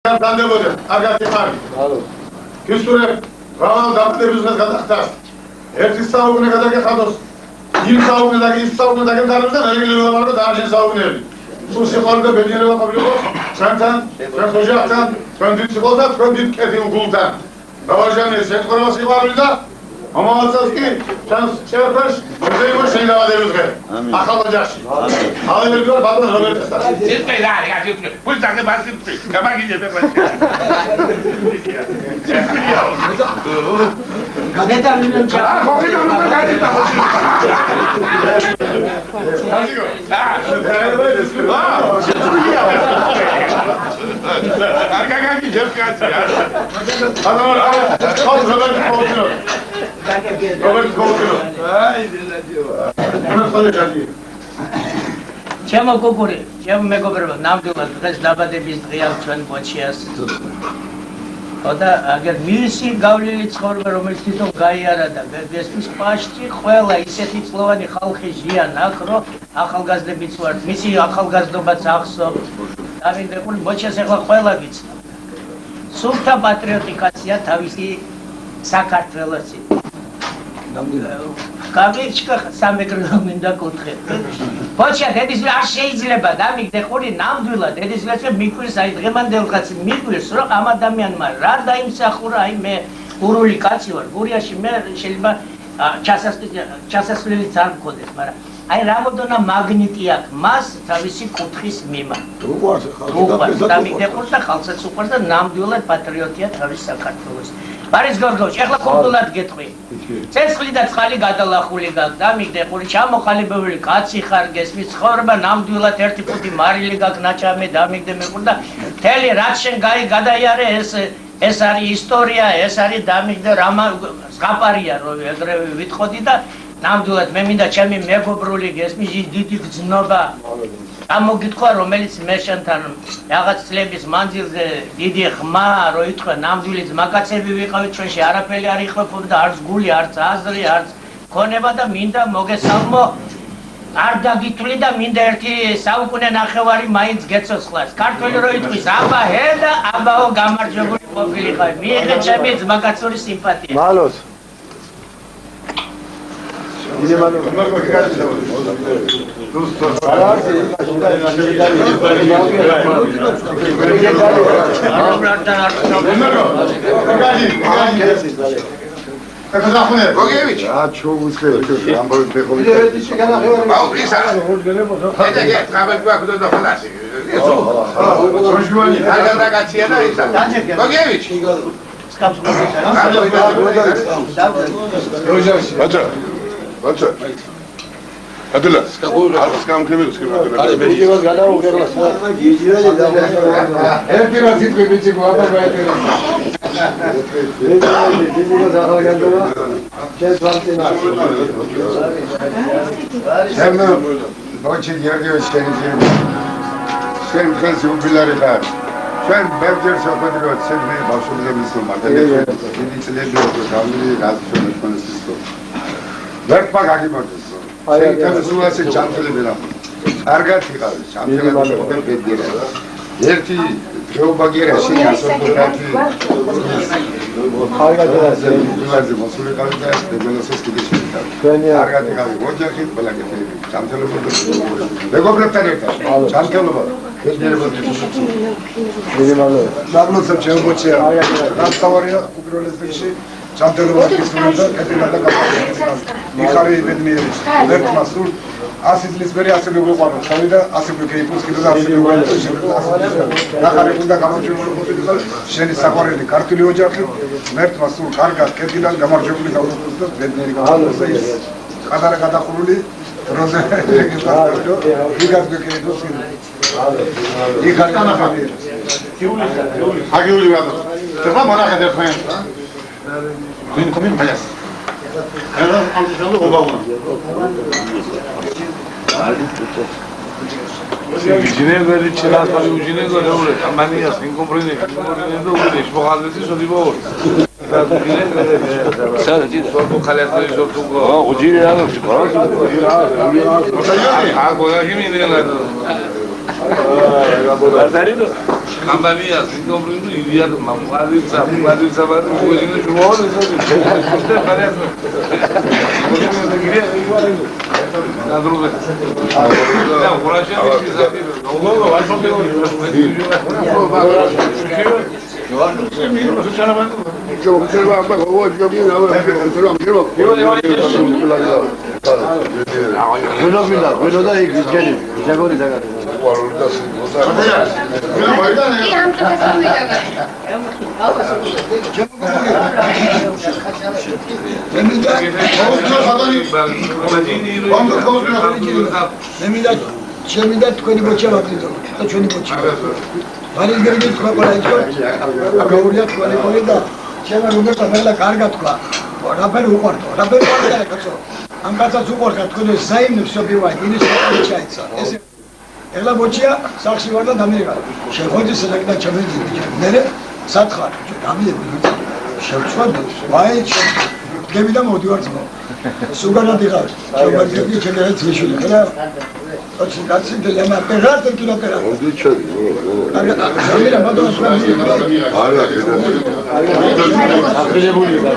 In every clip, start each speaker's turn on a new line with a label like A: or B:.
A: Dandelo'da, Agati Mark. Küstüre, Ramal Daptırızına kadar da. Ertesi savununa kadar kados. İlk savunudaki darımızdan öyle var mı? Daha önce savunuyor. Bu seferde belirli bakabiliyor. Sen hocaktan, sen psikologdan, sen dikkatin kuldan. Babacan sen koruması var burada. Ama asas ki sen yapış, bize bu şeyle alıyoruz ki. Akıl olacaksın. Alıyoruz ki bazen Robert Estar.
B: Siz beyler ya, bu yüzden ben siz kamak gideceğim ben.
C: Neden bilmiyorum ki?
B: Arkadan gideceğim kaç ya.
A: Adamlar Robert Kovutino.
C: Ჩემო გოგური, ჩემო მეგობრებო, ნამდვილად დღეს დაბადების დღეა ჩვენ ბოჩიას. და აგერ მისი გავლილი ცხოვრება, რომელიც თვითონ გაიარა და ესმის პაშტი ყველა ისეთი წლოვანი ხალხი ჟიან აქ, რომ ახალგაზრდებიც ვართ, მისი ახალგაზრდობაც ახსოვ. დავინდებული ბოჩიას ახლა ყველა გიცნობს. სულთა პატრიოტიკაცია თავისი საქართველოსი. Გამიჩქა სამეგრელო მინდა კუთხე. ბოჩა დედის არ შეიძლება დამიგდე ხური ნამდვილად დედისლაჩე მიკვირს აი დღემანდელ კაცი მიკვირს რომ ამ ადამიანმა რა დაიმსახურა აი მე გურული კაცი ვარ გურიაში მე შეიძლება ჩასასვლელიც არ მქონდეს მაგრამ აი რამოდენა მაგნიტი აქვს მას თავისი კუთხის მიმართ. უყვარს დამიგდე ხურ და ხალხსაც უყვარს და ნამდვილად პატრიოტია თავის საქართველოს. Baris Gorgosh, ეხლა კონკრეტულად გეტყვი. ცეცხლი და წყალი გადალახული გაქვს. დამიგდე ხური ჩამოყალიბებული კაცი ხარ გესმის ცხოვრება ნამდვილად ერთი ფუტი მარილი გაქვს ნაჭამე დამიგდე მეყურ და მთელი რაც შენ გადაიარე ეს არის ისტორია, ეს არის დამიგდე რამა ზღაპარია რომ ეგრევე ვიტყოდი და ნამდვილად მე მინდა ჩემი მეგობრული გესმის დიდი გზნობა გამოგითქვა რომელიც მე შენთან რაღაც წლების მანძილზე დიდი ხმა რო ითქვა ნამდვილი ძმაკაცები ვიყავით ჩვენში არაფერი არ იხვეფობდა არც გული არც აზრი არც ქონება და მინდა მოგესალმო არ დაგითვლი და მინდა ერთი საუკუნე ნახევარი მაინც გეცოცხლას ქართველი რო ითქვის აბა ჰე და აბაო გამარჯვებული ყოფილიყავ მიიღე ჩემი ძმაკაცური სიმპათია
D: მალოს Ile mano.
B: Gogevich.
D: Ah, çok uskele. Ambar bekoviç.
B: Pausa. Eda gel, kabel bakıda da falan.
A: Konuşmani.
B: Arada kaçıyor da insan. Gogevich.
D: Baca. Adela. Skam kemiyoruz ki.
E: Hadi beni gibi gada o kadar.
A: Her bir asit bir biçim bu adam böyle. Sen Boçi diyor sen kız yubileri var. Sen belgeler sapıdırıyor. Sen beni başımıza Müslüman. Dedikleri diyor. Kamili razı konuşuyorsun. Dört bak hakim olursun. Sen tanışılması çantılı bir adam. Ergat yıkarız. Çantılı bir adam bedgire. Erti Jehovah gire. Şey yasırdı belki.
D: Harika dersin.
A: Bunlardı. Mosulü kalacağız. Böyle ses gidişim. Ergat yıkarız. Hoca git böyle getireyim. Çantılı bir adam. Ve gobletler yeter. Çantılı var. Bedgire bakıyorsun.
D: Benim alı.
A: Nablosam Jehovah'ya. Rasta var ya. Kubroles'te işi. Çantalı var kesinlikle kadınlarda kapatılıyor. Yukarı bedmeyiz. Dört masur. Asitlis beri asıl yolu var. Şöyle asıl ülkeyi puskili asıl yolu var. Nakare bunda gamarcı yolu var. Şeni sakareli kartili olacak. Mert masur karga kediler gamarcı yolu var. Bedmeyi gamarcı. Kadar kuruli. Roze. Higas ülkeyi puskili. Yukarı kanafali. Hagi uli var. Tamam ona kadar koyun. Beni koyayım payas. Herhalde alışanlı o bağlı.
E: Ginevra de tirar para o Ginevra não é a mania sem compreender o que deixa por causa disso de boa. Sabe disso? Só com caleta de jogo com o Ginevra não se pode. Agora que me deu lá. Campanias, incomprendo, e ia uma quadriça, hoje não joga, isso parece. Na druga. Não, por aí já desafio. Não, vai só pelo.
F: შემიდა თქვენი ბოჭა ვაგდიდო და ჩვენი ბოჭა. ვარის გერგი თქვა ყველა იყო. აგაურია თქვენი ყოლი და ჩემ რომელთა მელა კარგად თქვა. რაფერი უყვარდო, რაფერი უყვარდა კაცო. ამ კაცს უყვარდა თქვენ საიმნებს შობივაი, ინის ჩაიცა. ესე ეხლა ბოჭია სახში ვარ და დამირეკა. შეხოდი სელეკდა ჩამედი. მე სათხარ, დამიები. შევწვადი. ვაი, გები და მოდივარ ძმო. სუგანად იღარ. შევგარგები ჩეგერეთ შეშული. ხა ოჩი კაცი დელემა პერატ კილო პერატ.
D: მოდი ჩები.
F: ამირა მადონა სუგანი.
D: არა,
F: აფრილებული და.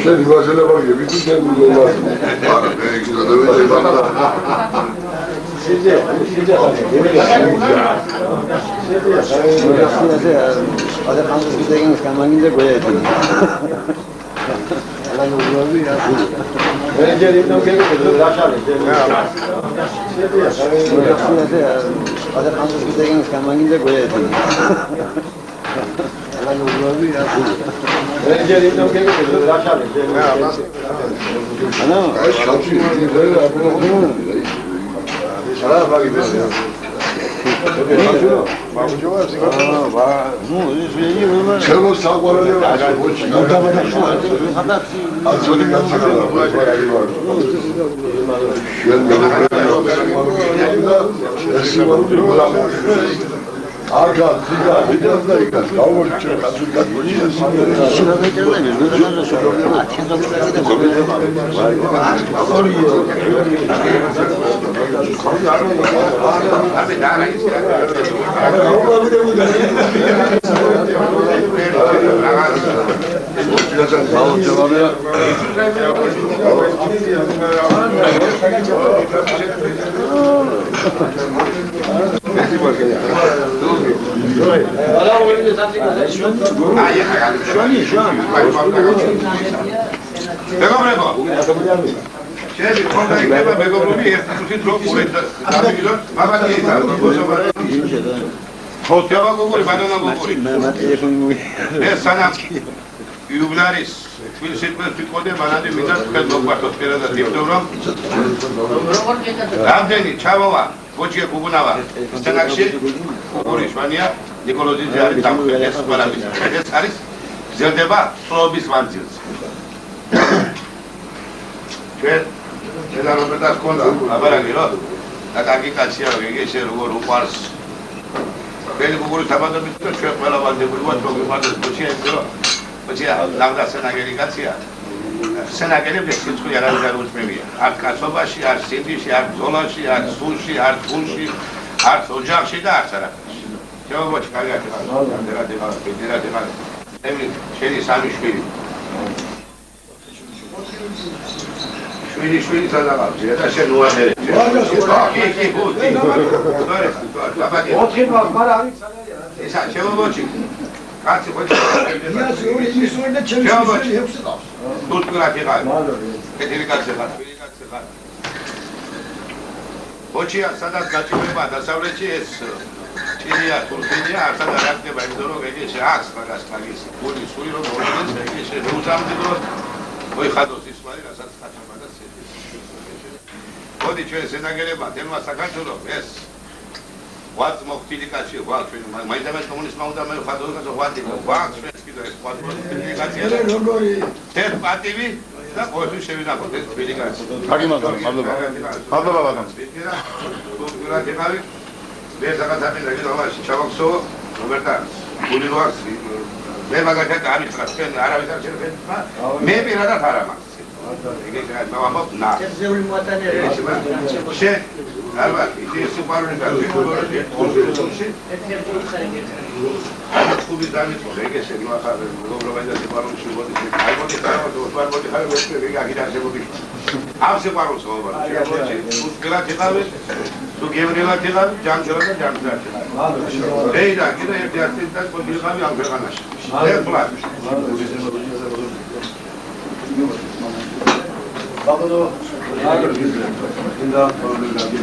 D: შენ ვაზელებარ გები თუ გულობა. არა, მე ის გადავედი ბანდა. Arka, siga, biraz da ikas. Kavur için kaçırgan geçiyoruz.
F: Şuna beklerler, gözlerle soruyorlar. Atkendolarla da
B: Voce comunava, stănașe, Orișmania, Nicolozi Ziari, Tampedes, Parabis, Pedes, Aris, Zeldeba, Slobis Vanzils. Ce la Roberta Sconda, Abaragilo, dacă agitația, Gheșe, Rugor, Upars, Veli Buguru, Tabadă, Mită, ce pe la Valde Buluat, Programată, Ducia, Ducia, n-am dat senagelicația. Senageli vexilsku yaradar uzmemia. Art kasobashi, art sindishi, art zolashi, art sushi, art fulshi, art ojakshi da art sarakashi. Ceva boç kagati var. Derade var. Emin şeri sami şvili. Şvili sana kaldı. Ya da şey nuva nere. Ki bu. Böyle. Kapatın.
F: Otur bak, bana abi sana ya.
B: Esa ceva boçi. Kaçı boçi.
F: Ya söyle, iyi söyle, çevirsin, hepsi kalsın.
B: Tut grafiği. Ketiri kaçırlar. Oçia, sadat kaçırma da savreçi es. Çiğniya, Türkiye artık arakte bayılıyor. Geçe aks bagas bagis. Poli suyro boğulun. Geçe ruzam diyor. Oy xados ismali rasat kaçırma da sedi. Odi çöre senagele ba. Tenma sakaturo. Es. What mohtili kaçı. What. Maydamet komünist mağda mı xados kaçı. What. კიდე ეს კვადრიფიკაცია და
F: როგორი
B: ერთ პატივი და ყოველთვის შევინახოთ ეს თბილი კაცი.
E: კარგი მადლობა, მადლობა. მადლობა ბატონო.
B: მე საკათარი რეგიონალში ჩავახსო რობერტა გული როაქს მე მაგათაც ამიწყა თქვენ არავის არ შეერება მე პირადად არ ამაქვს ეგ ამბობ ნა
C: ზეული მოატანე
B: შენ ალბათ ის სუპარული გაგიგორე კონსულტაციაში ამ ხუბის დამიწყო ეგ ესე ნახავ გლობალიზაცია და სუპარული შეგოდი აი მოდი ხარო სუპარული ხარო ეს აგიდარებოდი ამ სუპარულს ხოვა შეგვიძლია უბრალოდ ეხავე თუ გებრილა თელა ჯანჯერა და ჯანჯერა ეი და კიდე ერთი ასისტენტი პოზიციაში ამ ქვეყანაში ერთმანეთ
G: ბაბადო ინდა პრობლემები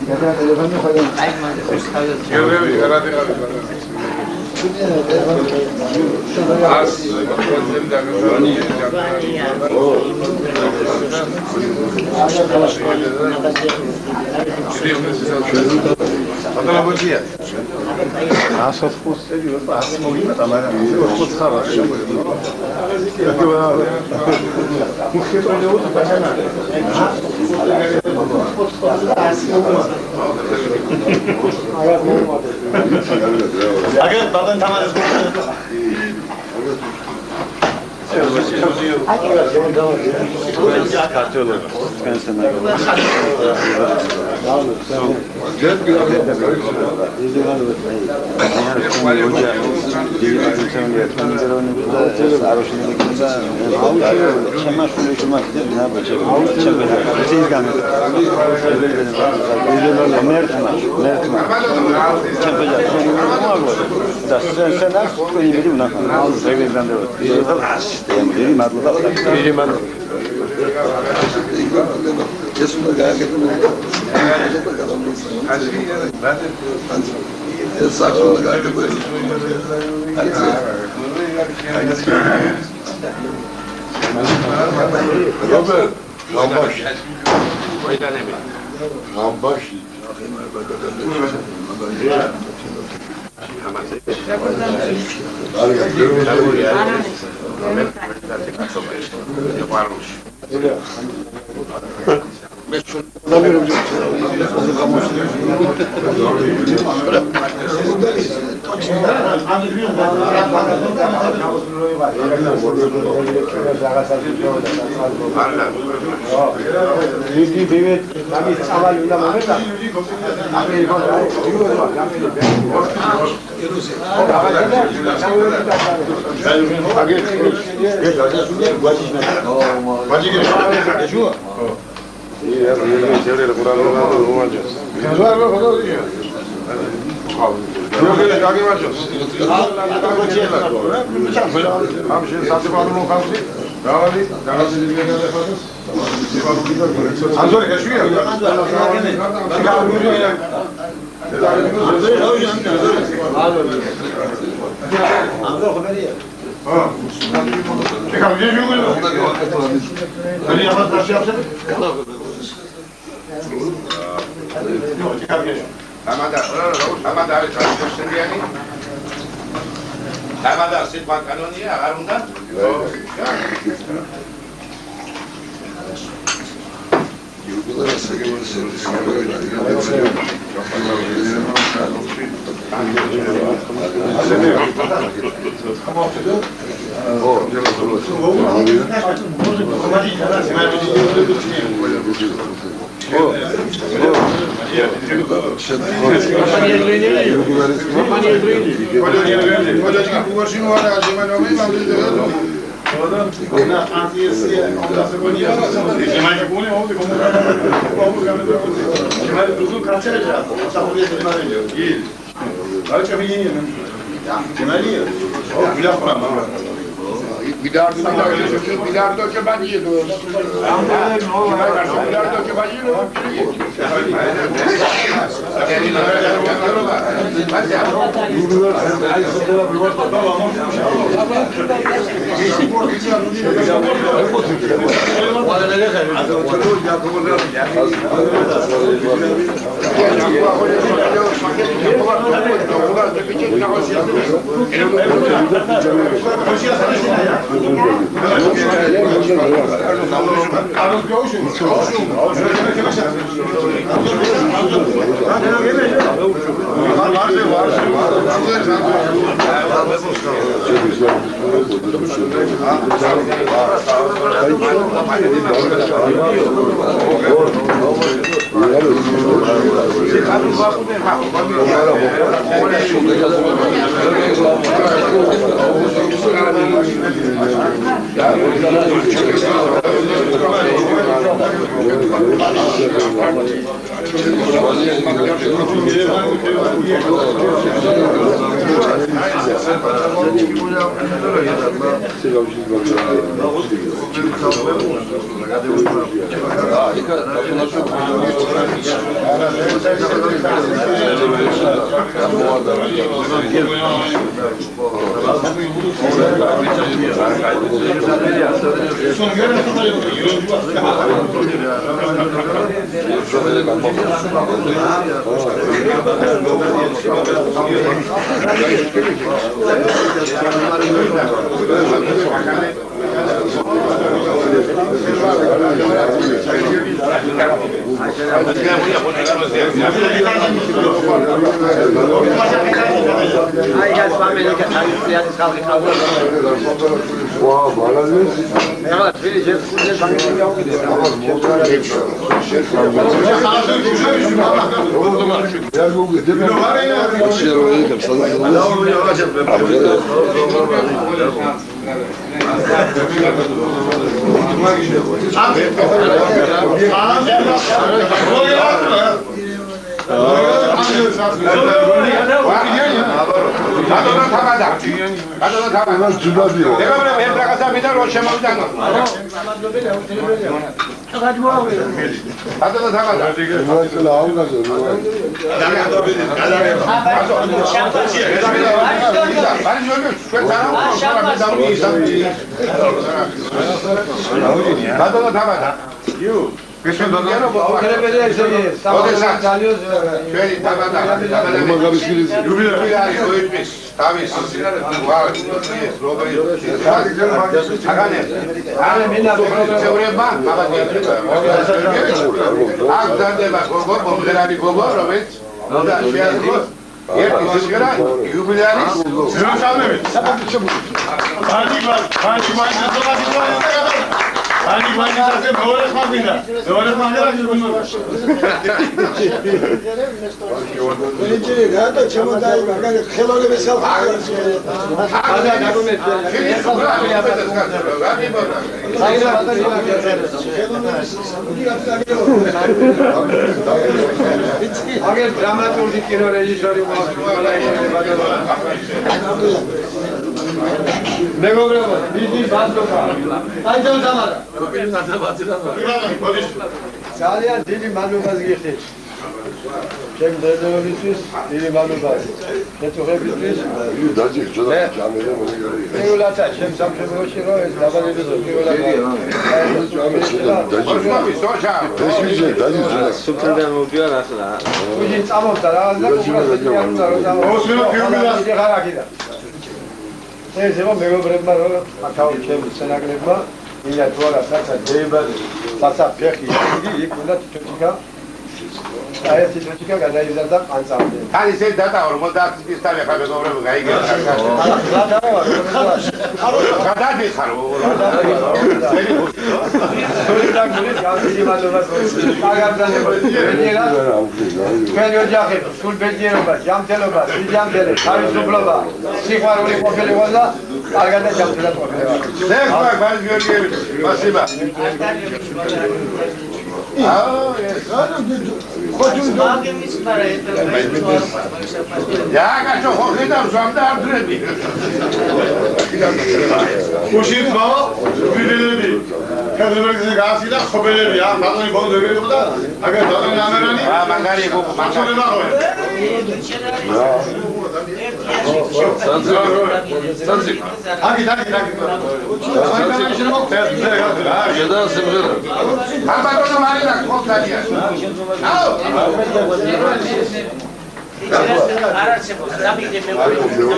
C: აი მაგას თავად
E: გევრები გარადიღები ას
G: აგერ ბაბან თამაზის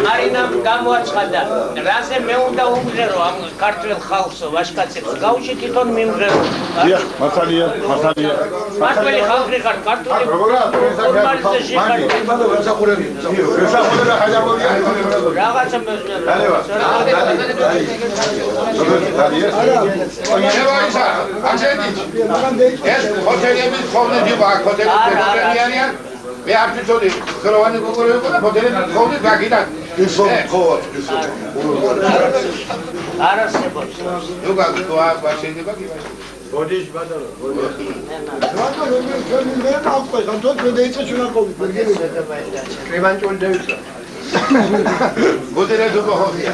C: მარინამ გამოაცხადა, რაზე მე უნდა უმღერო ამ ქართველ ხალხსო, ვაჟკაცებს, გაუში თვითონ მიმღერო.
G: დიახ, მართალია.
C: მართალი ხალხი ხარ, ქართული ფორმალისტი ხარ. რაღაცა
B: მე არ ვიცოდი ხელოვანი გოგორი იყო და მოდელები გქონდით გაგიდან
D: ისო ხო
C: არასებობს
B: ნუ გაგვა შეიძლება გიბაში
F: გოდიშ ბატონო ბატონო მე მაქვს ამ თოთ მე დაიწყე შუნაკოვი კრიმანჭული დაიწყე
B: მოდელები გქონდით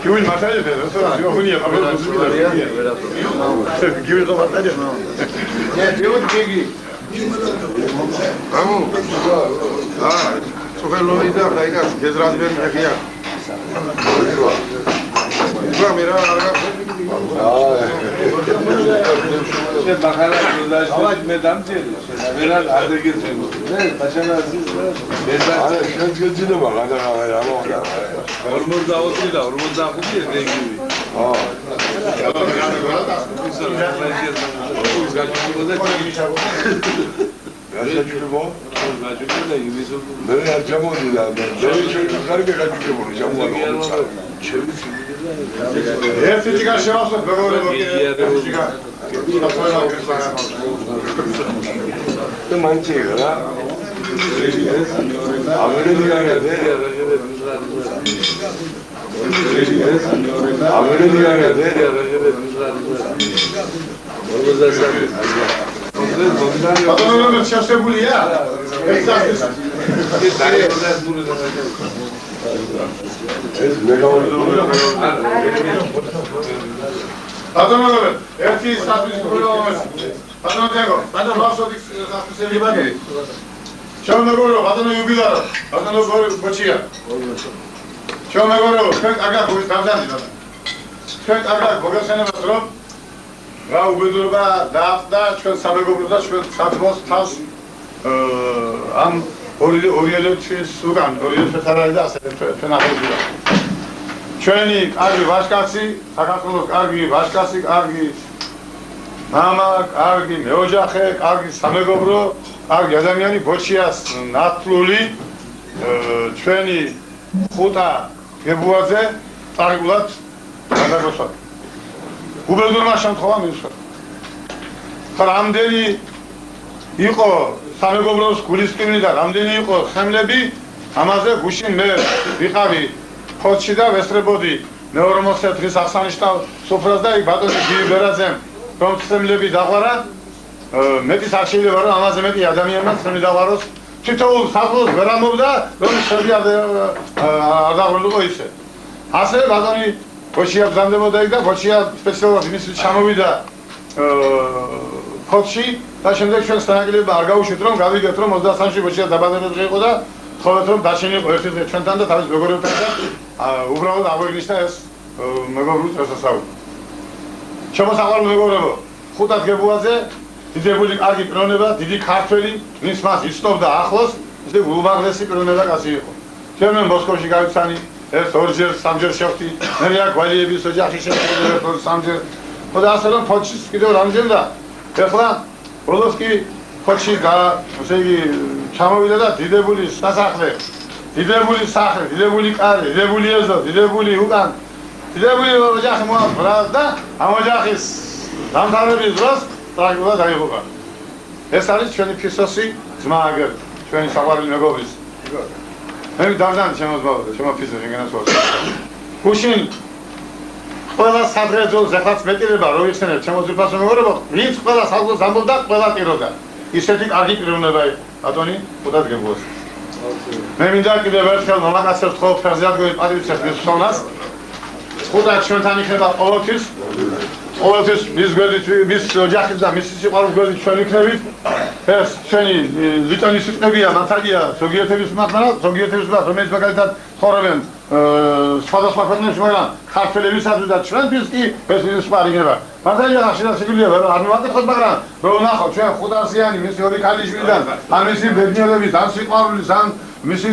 G: 기분이 맞아야 돼. 이거 흔히 하면 기분이 더 맞아야 돼. 예, 배운 얘기. 아무. 아, 소갈로이다 나이가 계절하면 이렇게야. 그러면
E: ସେ ପାଖରେ ମେଦାମ
G: Ефтига шанса договоримо.
D: 또 많지, 그라? 아무래도 해야 돼. 아무래도 해야 돼.
G: 바다는 쳤어불이야.
D: 내가 오늘
G: 바다는 에티 스타트스 올라오면 바다는 되고 바다 와서 스타트스 리바디. 처음에 걸어 바다는 유비다. 바다는 걸 고치야. 처음에 걸어 그 아까 거기 감사합니다. 그 아까 거기 생각처럼 라우베드가 다다 저 사베고보다 저 사트모스 타스 암 오리를 수간 오리를 살아야 돼. 편하게 ჩვენი კარგი ვაჟკაცი, საქართველოს კარგი ვაჟკაცი, კარგი მამა, კარგი მეოჯახე, კარგი სამეგობრო, კარგი ადამიანი ბოჩიას ნათლული ჩვენი ხუტა გებუაძე წარგულად გადაგოსვა. გუბერნატორმა შემთხვევა მისვა. რამდენი იყო სამეგობროს გულისკინი და რამდენი იყო ხემლები, ამაზე გუშინ მე ვიყავი ხოჩი და ვესწრებოდი მეორე მოხსეთრის აღსანიშნავ სოფრას და იქ ბატონი გიბერაძემ რომ ხემლები დაღვარა მეტის არ შეიძლება რომ ამაზე მეტი ადამიანმა ხემლი დაღვაროს თითოეულ საფლოს ვერ ამობდა რომ შევი არ დაღვრულიყო ისე ასევე ბატონი ხოჩია ბრძანდებოდა იქ და ხოჩია სპეციალურად იმის ჩამოვიდა ხოჩი და შემდეგ ჩვენ სტანგლებმა არ გაუშვით რომ გავიგეთ რომ 23-ში ხოჩია დაბადებული იყო და ხოლმე რომ დაშენილიყო ერთი ჩვენთან და თავის მეგობრებთან და უბრალოდ აღვიგნიშნა ეს მეგობრული წესასწაული. შემოსავალ მეგობრებო, ხუტად გებუაძე დიდებული კარგი პიროვნება, დიდი ქართველი, ვინც მას იცნობდა ახლოს, ისე უმაღლესი პიროვნება კაცი იყო. ჩვენ მოსკოვში გავიცანი, ერთ ორჯერ, სამჯერ შევხვდი, მე გვალიების ოჯახში შევხვდი ერთ სამჯერ. ხო და ასე რომ ფოჩის კიდევ რამდენ და ეხლა ბოლოს კი ხოჩი ესე იგი ჩამოვიდა და დიდებული სასახლე, დიდებული სახლი, დიდებული კარი, დიდებული ეზო, დიდებული უკან, დიდებული ოჯახი მოაბრა და ამ ოჯახის დამთავრების დროს ტრაგედია დაიღუპა. ეს არის ჩვენი ფისოსი ძმა აგერ, ჩვენი საყვარელი მეგობრის. მე დავზან შემოძმაოდა, შემოფისოს შეგენასვლა. გუშინ ყველა სადღეძოს ეხლაც მეტირება რო იხსენებ შემოძიფასო მეგობრებო, ვინც ყველა სადღეძოს ამბობდა, ყველა ტიროდა. ისეთი კარგი პიროვნება იყო ბატონი ხუტად გებუაძე. მე მინდა კიდევ ერთხელ მომახასებს ხო ფერზიადგოის პატრიციას მისვანას. ხუტად ჩვენთან იქნება ყოველთვის მის გვერდით, მის ოჯახის და მის სიყვარულის გვერდით ჩვენ იქნებით. ეს ჩვენი ლიტონის სიტყვებია, მართალია ზოგიერთების მაგრამ რომელიც მაგალითად ცხოვრობენ სხვადასხვა ქვეყნებში, მაგრამ ქართველებისათვის და ჩვენთვის კი ეს ის პარიგება. მართალია ხშირად შეგვიძლია არ მივაკითხოთ, მაგრამ რო ვნახოთ ჩვენ ხუთასიანი მისი ორი ქალიშვილიდან, ან მისი ბედნიერების, ან სიყვარულის, ან მისი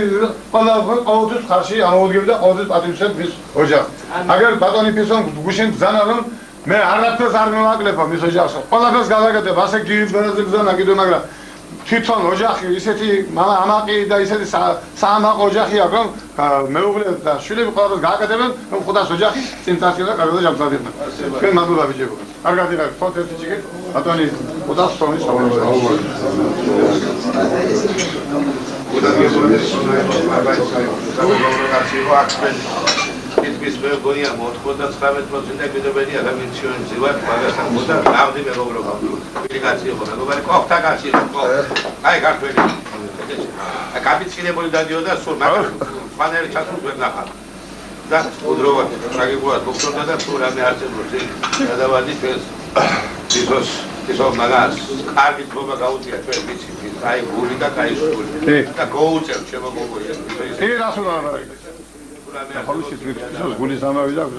G: ყოველთვის ხარში ამოვდგებდა ყოველთვის პატრიციას მის ოჯახს. აგერ ბატონი ფისონ გუშინ ბრძანა რომ მე არაფერს არ მივაკლებო მის ოჯახს. ყველაფერს გავაკეთებ, ასე გიბერაზე ბრძანა კიდევ, მაგრამ თვითონ ოჯახი ისეთი ამაყი და ისეთი საამაყო ოჯახი აქვს, რომ მეუღლე და შვილები ყველაფერს გააკეთებენ, რომ ხუთას ოჯახი წინ წარსულდა კარგად ჯამსადიყვნენ. ჩვენ მადლობა ბიჭებო. კარგად იყავით, თოთ ერთი ჭიქით, ბატონი ხუთას სონის საუბრობთ. ხუთას გესულეს,
B: იყო აქ ის მეგონია 99% კიდევ ადამიანი ჩვენზე ვარ მაგასთან მოდა ნამდვილი მეგობრობა აპლიკაცია ხო მეგობარი კოხთა კაცი აი ქართველი აი კაპიცინებული დადიოდა სულ მაგრამ ფანერი ჩასულს ვერ ნახავ და უდროვად შეგიგუა დოქტორდა და სულ რამე არცებობს გადავადით ეს ისო მაგას კარგი თქმა გაუწია ჩვენ ვიცი აი გული და კაი სული და გოუწევ ჩემო მოგოია
G: კი რას უნდა ვარ Хороший цвет. Что, гули сама видел?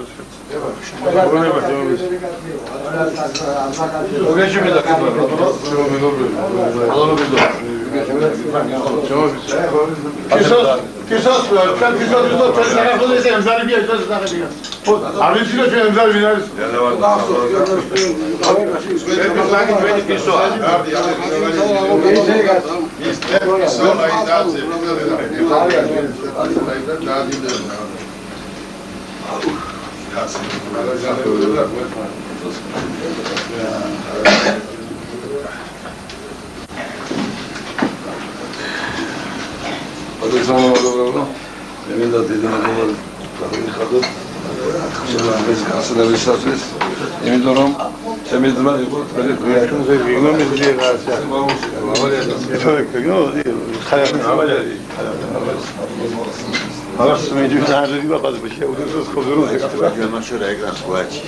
G: Mas me diz nada de uma coisa, porque eu não sou poderoso. Eu não chorei grande coate.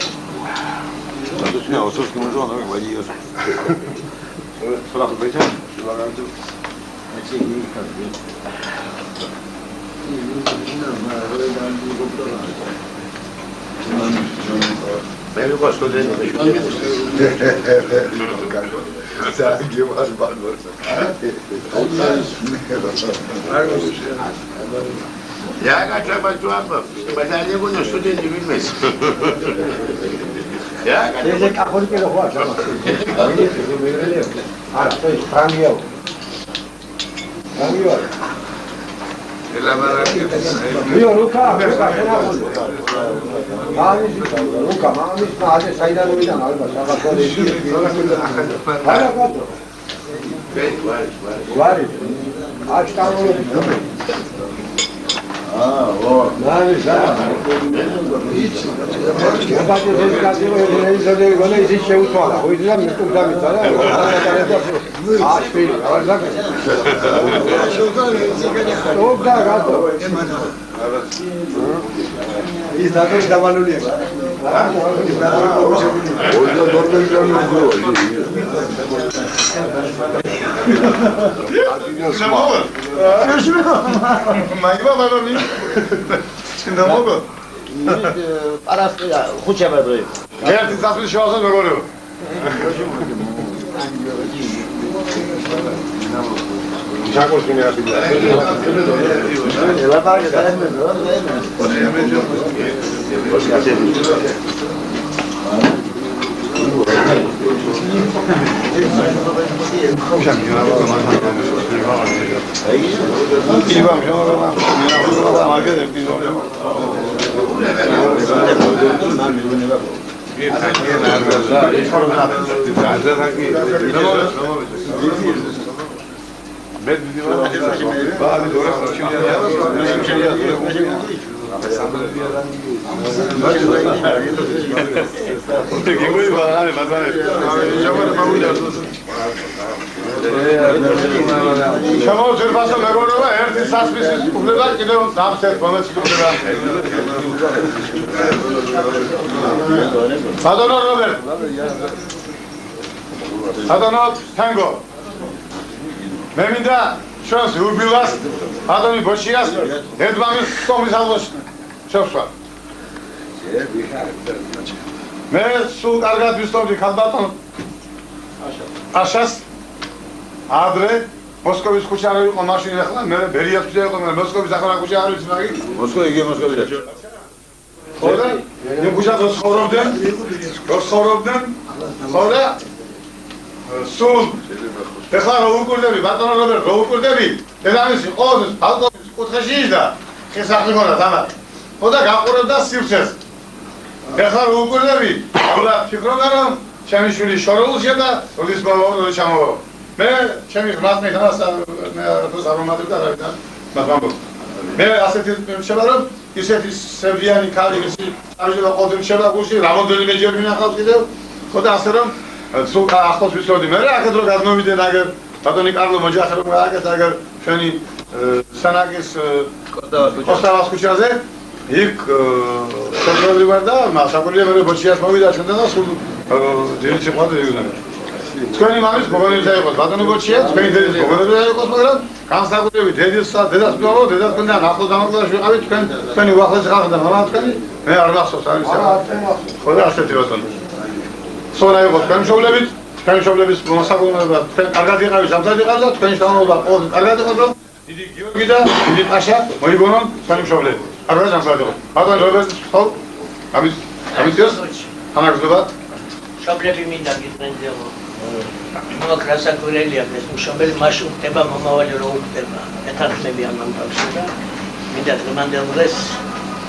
G: Quando tinha os outros que não jogam, vai ir. Só para beijar, eu gosto dele. Já gastava tua, mas ali eu não estou dentro de mim mesmo. Já
F: Desde que a coisa que eu vou achar. Ah, foi frangueiro. Frangueiro.
B: Ela vai
F: Viu, Luca, Luca, mas não saída não me dá nada, estava com ele. Olha quanto. Vários. Acho que estava no Não, já. Eu bati esse casinho, ele só deu quando existe o tola. Hoje já me conta me tola. Acho que agora já. Tô cagado. Isso dá para dar valor ali. Hoje eu dormo já no
G: Magma var mı? Şimdi ne oldu?
H: Parası хуча böyle.
G: Eğer tisafir şu olsa ne olur? Bıçak olsun ya bir de.
H: Ela var ya da
G: Şamol çırpası megorova erti saspisiz kufleler gidiyorum namset bana çıkıptılar. Sadonot Robert. Sadonot Tango. Meminda şans ubilas adamı boşiyas edvamiz somis almış. Şoför. მე სულ კარგად ვისწავლდი ხალბატონ აშას ადრე მოსკოვის ქუჩა არ იყო მაშინ ახლა მე ბერიას ქუჩა იყო მე მოსკოვის ახლა ქუჩა არ ვიცი მაგი მოსკოვი იგი მოსკოვია ხოდა იმ ქუჩაზე ცხოვრობდნენ ხოდა სულ ახლა რო უკურდები ბატონო რობერტ რო უკურდები დედამისი ყოველთვის ბალკონის კუთხეში იჯდა ხესახი მქონდა თამარ ხოდა გაყურებდა სივრცეს ეხლა რო უკურდები ახლა ფიქრობდა რომ ჩემი შვილი შორეულშია და როდის მოვა ჩამოვა მე ჩემი ღმერთი თანას მე როდეს არ მომადებდა რა ვიდან მაგრამ მე ასეთი შევა რომ ისეთი სერბიანი ქალი ისი ამჟამად ყოველ შევა გუში რამოდენიმე ჯერ მინახავს კიდევ ხო და ასე რომ სულ ახლოს ვისწოდი მე რა აქეთ რო გადმოვიდენ აგერ ბატონი კარლო მოჯახე რომ აგეთ აგერ ჩვენი სანაკის კოსტავას ქუჩაზე იქ სოფელი ვარ და მასაკვირია მე ბოჩიას მოვიდა ჩვენთან და სულ ძილი შეყვარდა ეგონა თქვენი მამის მოგონებისა იყოს ბატონი ბოჩია თქვენი დედის მოგონებისა იყოს მაგრამ განსაკუთრებით დედას მოვო დედას მქონდა ახლოს დამოკიდებას ვიყავით თქვენი უახლესი ხალხი და მამა თქვენი მე არ მახსოვს არის ხო და ასეთი ბატონი სოლა იყოს თქვენი მშობლებით თქვენი მშობლების მოსაგონებლობა თქვენ კარგად იყავით სამწად იყავთ და თქვენი შთამომავლა ყოველ კარგად იყოს რომ დიდი გიორგი და დიდი პაშა მოიგონონ თქვენი მშობლები კარგად სამწად იყოს ბატონი რობერტ ხო ამის ის თანაგზნობა
C: მშობლები მინდა გიწმენდელო მოკრასა გურელია ეს მშობელი მაშინ ხდება მომავალი რო ხდება ეთანხმები ამ თავში და მინდა დღემდე დღეს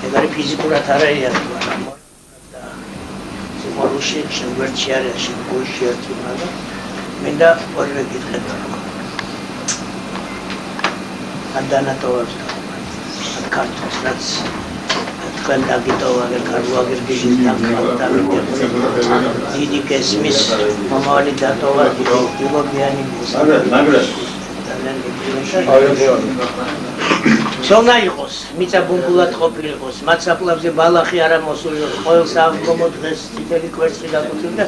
C: ეგარი ფიზიკურად არ აიარება და სიმბოლოში შეგვერჩი არის გულში ერთი მაგრამ მინდა ორივე გითხება ანდანატოვებს კარტოს რაც თქვენ დაგიტოვაგერ კარლოაგერგიჟის დიდი კესმის მომავალი დატოვა დილობიანი სონა იყოს მიწა ბუმბულად ყოფილიყოს მათ საფლავზე ბალახი არა მოსულიყოს ყოველს აღდგომო დღეს წითელი კვერცხი დაკუთვნილ და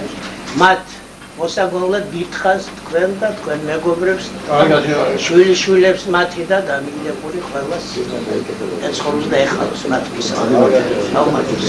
C: მათ მოსაგონლად დიდხანს თქვენ და თქვენ მეგობრებს შვილიშვილებს მათი და დამიგებული ყველას ეცხოვროს და ეხალოს მათ მისაუბრებს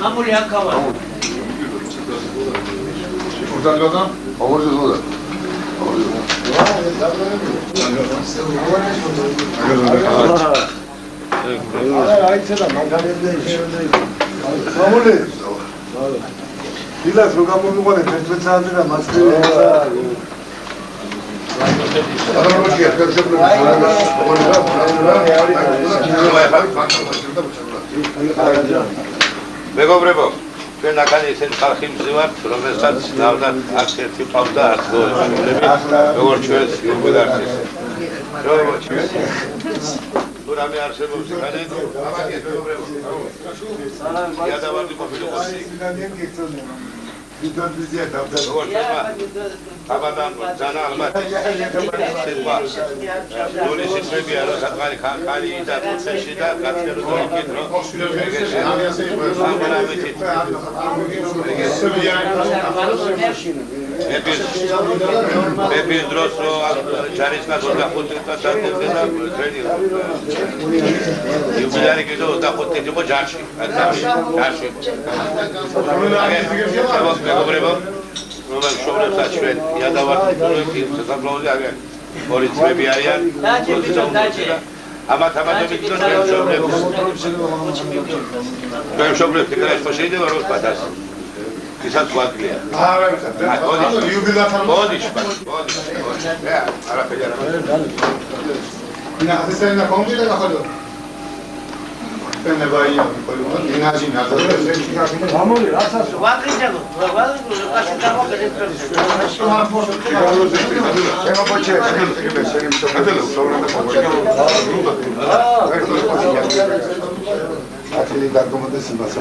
C: ამული აკავა
A: დილას რო გამომიყვანე 11 საათი და მასწრები
B: მეგობრებო ჩვენ ახალი ისეთ ხალხი მზივართ რომელსაც ნამდვილად აქ ერთი ყავდა არცდოები როგორც ჩვენს გულგარცეს რამე არსებობს ხალხი ამაგე მეგობრებო იადავარდი ყოფილიყო
A: ვიდრე ვიზია დავდა
B: აბადან ძანა ალბათ შევა დონის ისები არა საკალი ხალი და პროცესი და გაცნერო იქით რომ ეგეში ამერამეთით მე დროს რო ჯარისკა 25 წელს დაწყდა ტრენი იუბილარი კიდევ 25 იყო ჯარში მეგობრებო რომელ შოვრებსაც ჩვენ იადავარდი პროექტი საფლავზე აგერ ორი წლები არიან ამათ ამადობით ჩვენ შოვრებს ეგრე ხო შეიძლება რომ პატას ისაც გვაკლია მოდის არაფერი არ
G: ნა ასენა კომპიუტერ ახალო Pene vai imagina
C: Vamos lá, só vai acreditar. Vai passar uma coisa para
A: Aquele da acomodação, mas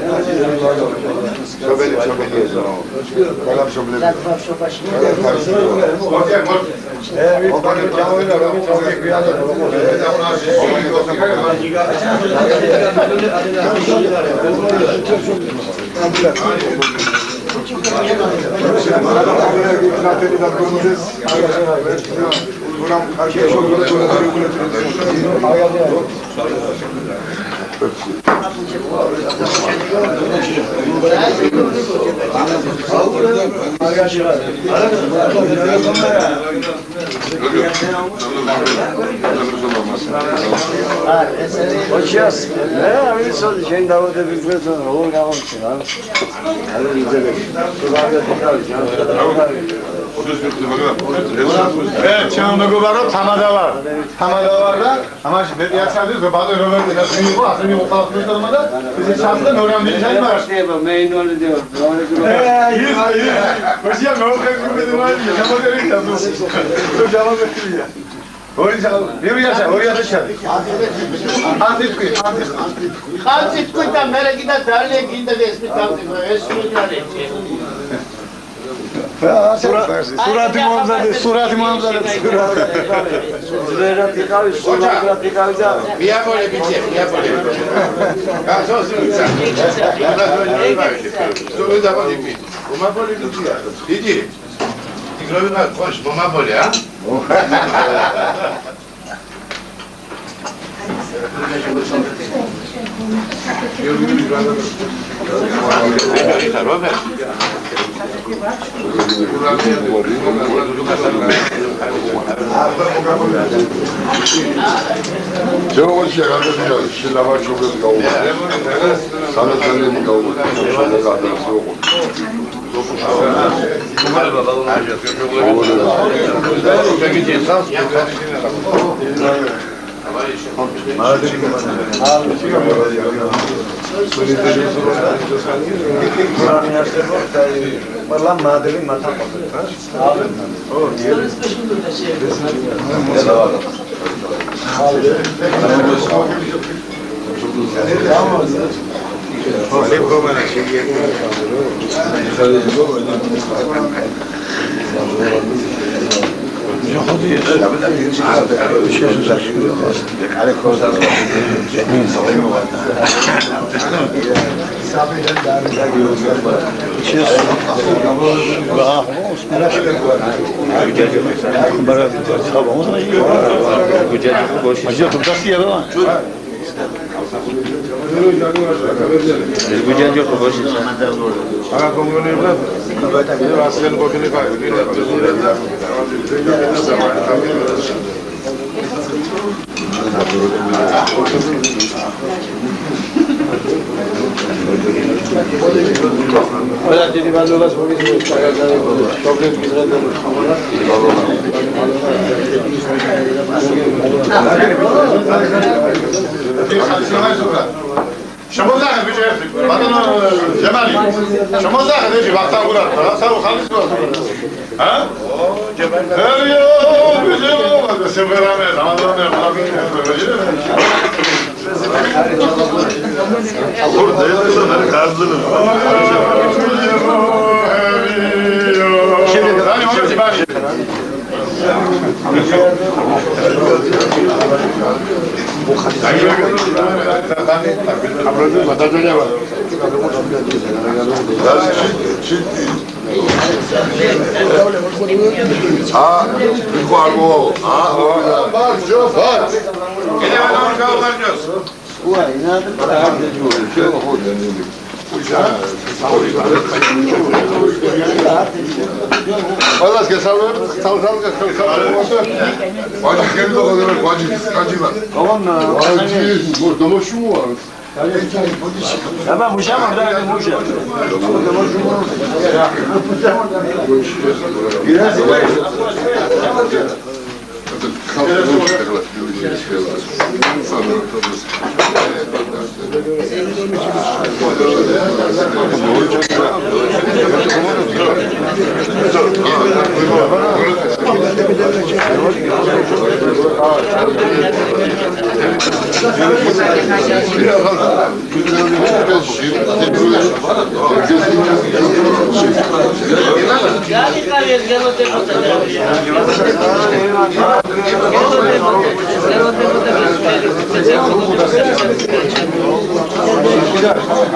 G: ჩემო მეგობარო თამადავარ და ამაში მეტი ახსენებს რომ ბატონი რომელი და მიიღო ასე მიიღო ხოლმე და ისე ჩამდა ნორამდი ჩაიმარხება მე ინვალიდი ვარ ვაშია მოხერხები დმალი გამოდერი და ჯავაბია ორი მივიაშა 2000 ჩადი ხანძი თქვი და მე კიდე ძალიან გინდა ეს მითავდება ეს სულარი სურათი მომზადე ზერათი ყავი სურათი ყავი და მიაბოლე ბიჭი გასოს ზოგადად დაბალი მომაბოლე ბიჭია დიდი იგროვინა ყოშ მომაბოლე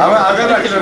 G: ama arkadaşlar